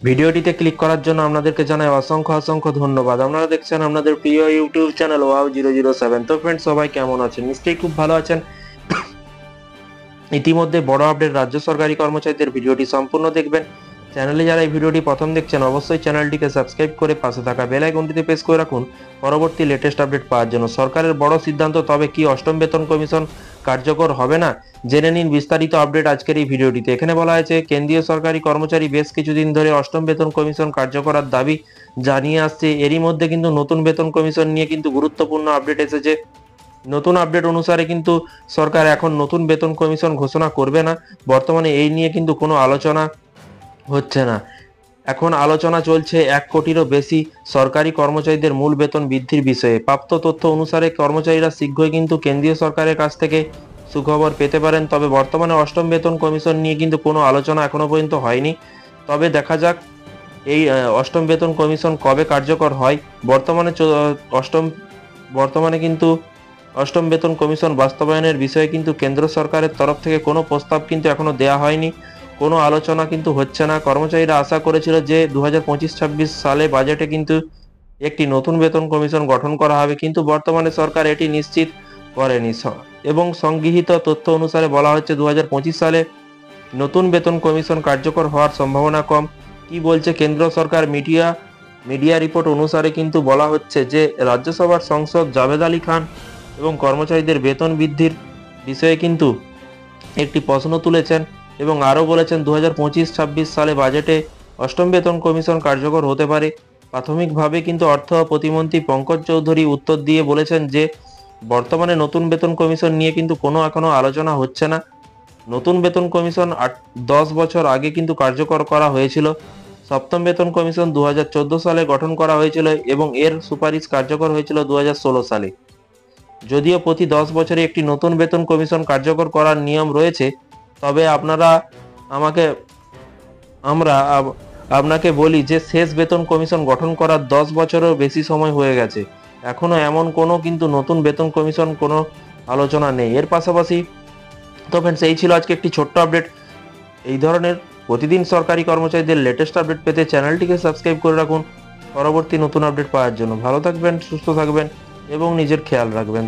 ভিডিওটিতে ক্লিক করার জন্য আপনাদেরকে জানাই অসংখ্য অসংখ্য ধন্যবাদ। আপনারা দেখছেন আপনাদের প্রিয় ইউটিউব চ্যানেল wow007। তো ফ্রেন্ডস, সবাই কেমন আছেন? নিশ্চয়ই খুব ভালো আছেন। ইতিমধ্যে বড় আপডেট রাজ্য সরকারি কর্মচারীদের ভিডিওটি সম্পূর্ণ দেখবেন। চ্যানেলে যারা এই ভিডিওটি প্রথম দেখছেন অবশ্যই চ্যানেলটিকে সাবস্ক্রাইব করে পাশে থাকা বেল আইকনটিতে প্রেস করে রাখুন পরবর্তী লেটেস্ট আপডেট পাওয়ার জন্য। সরকারের বড় সিদ্ধান্ত, তবে কি অষ্টম বেতন কমিশন কার্যকর হবে না? জেনে নিন বিস্তারিত আপডেট আজকের এই ভিডিওটিতে। এখানে বলা হয়েছে, কেন্দ্রীয় সরকারি কর্মচারী বেশ কিছুদিন ধরে অষ্টম বেতন কমিশন কার্যকরার দাবি জানিয়ে আসছে। এরই মধ্যে কিন্তু নতুন বেতন কমিশন নিয়ে কিন্তু গুরুত্বপূর্ণ আপডেট এসেছে। নতুন আপডেট অনুসারে কিন্তু সরকার এখন নতুন বেতন কমিশন ঘোষণা করবে না। বর্তমানে এই নিয়ে কিন্তু কোনো আলোচনা হচ্ছে না। এখন আলোচনা চলছে 1 কোটিরও বেশি সরকারি কর্মচারীদের মূল বেতন বৃদ্ধির বিষয়ে। প্রাপ্ত তথ্য অনুসারে কর্মচারীরা শীঘ্রই কিন্তু কেন্দ্রীয় সরকারের কাছ থেকে সুখবর পেতে পারেন। তবে বর্তমানে অষ্টম বেতন কমিশন নিয়ে কিন্তু কোনো আলোচনা এখনো পর্যন্ত হয়নি। তবে দেখা যাক এই অষ্টম বেতন কমিশন কবে কার্যকর হয়। বর্তমানে কিন্তু অষ্টম বেতন কমিশন বাস্তবায়নের বিষয়ে কিন্তু কেন্দ্র সরকারের তরফ থেকে কোনো প্রস্তাব কিন্তু এখনো দেয়া হয়নি, কোনো আলোচনা কিন্তু হচ্ছে না। কর্মচারীরা আশা করেছিল যে 2025-26 সালে বাজেটে কিন্তু একটি নতুন বেতন কমিশন গঠন করা হবে, কিন্তু বর্তমানে সরকার এটি নিশ্চিত করেনি। এবং সংগৃহীত তথ্য অনুসারে বলা হচ্ছে 2025 সালে নতুন বেতন কমিশন কার্যকর হওয়ার সম্ভাবনা কম। কি বলছে কেন্দ্র সরকার? মিডিয়া রিপোর্ট অনুসারে কিন্তু বলা হচ্ছে যে রাজ্যসভার সাংসদ জাভেদ আলী খান এবং কর্মচারীদের বেতন বৃদ্ধির বিষয়ে কিন্তু একটি প্রশ্ন তুলেছেন এবং আরও বলেছেন 2025-26 সালে বাজেটে অষ্টম বেতন কমিশন কার্যকর হতে পারে। প্রাথমিকভাবে কিন্তু অর্থ প্রতিমন্ত্রী পঙ্কজ চৌধুরী উত্তর দিয়ে বলেছেন যে বর্তমানে নতুন বেতন কমিশন নিয়ে কিন্তু এখনো আলোচনা হচ্ছে না। নতুন বেতন কমিশন 10 বছর আগে কিন্তু কার্যকর করা হয়েছিল। সপ্তম বেতন কমিশন 2014 সালে গঠন করা হয়েছিল এবং এর সুপারিশ কার্যকর হয়েছিল 2016 সালে। যদিও প্রতি 10 বছরে একটি নতুন বেতন কমিশন কার্যকর করার নিয়ম রয়েছে, তবে আমরা আপনাকে বলি যে শেষ বেতন কমিশন গঠন করার 10 বছরেরও বেশি সময় হয়ে গেছে। এখনো এমন কোনো কিন্তু নতুন বেতন কমিশন কোনো আলোচনা নেই। এর পাশাপাশি তো ফ্রেন্ডস, এই ছিল আজকে একটি ছোট্ট আপডেট। এই ধরনের প্রতিদিন সরকারি কর্মচারীদের লেটেস্ট আপডেট পেতে চ্যানেলটিকে সাবস্ক্রাইব করে রাখুন পরবর্তী নতুন আপডেট পাওয়ার জন্য। ভালো থাকবেন, সুস্থ থাকবেন এবং নিজের খেয়াল রাখবেন।